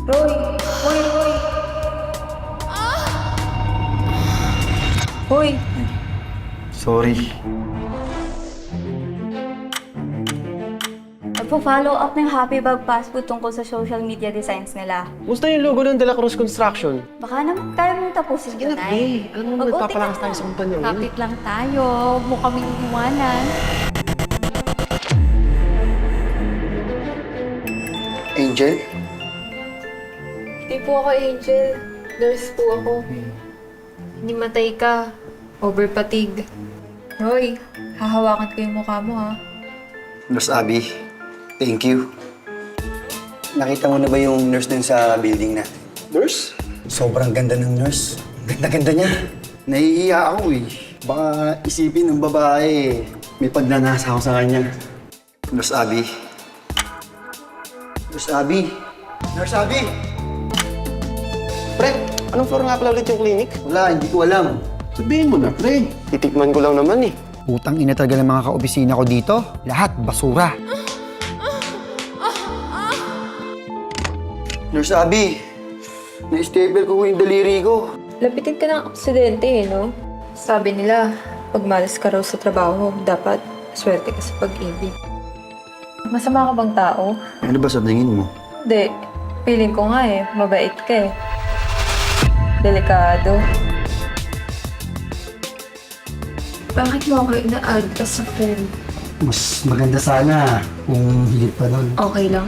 Roy! Hoy, Roy! Hoy! Sorry. Nagpo-follow up ng Happy Bag Fast Food tungkol sa social media designs nila. Musta yung logo ng De La Cruz Construction? Baka naman kaya mong tapusin Sige na, pre. Alam mo, nagpapalakas tayo sa kumpanya ngayon. Kapit lang tayo. Huwag mo kaming iwanan. Angel? Hindi po ako Angel. Nurse po ako. Hindi matay ka. Overfatigue. Roy, hahawakan ko yung mukha mo ha. Nurse Abby, thank you. Nakita mo na ba yung nurse dun sa building na? Nurse? Sobrang ganda ng nurse. Ganda-ganda niya. Nahihiya ako eh. Baka isipin ng babae, may pagnanasa ako sa kanya. Nurse Abby. Nurse Abby. Nurse Abby! Pre, anong floor nga pala ulit yung clinic? Wala, hindi ko alam. Sabihin mo na, pre. Titikman ko lang naman eh. Putang ina talaga ng mga kaopisina ko dito. Lahat basura. Nurse Abby, na-staple ko yung daliri ko. Lapitin ka ng aksidente eh, no? Sabi nila, pag malas ka raw sa trabaho, dapat swerte ka sa pag-ibig. Masama ka bang tao? Ano ba sa tingin mo? Hindi. Feeling ko nga eh, mabait ka eh. Delikado. Bakit mo ako ina-add as a friend? Mas maganda sana kung higit pa nun. Okay lang?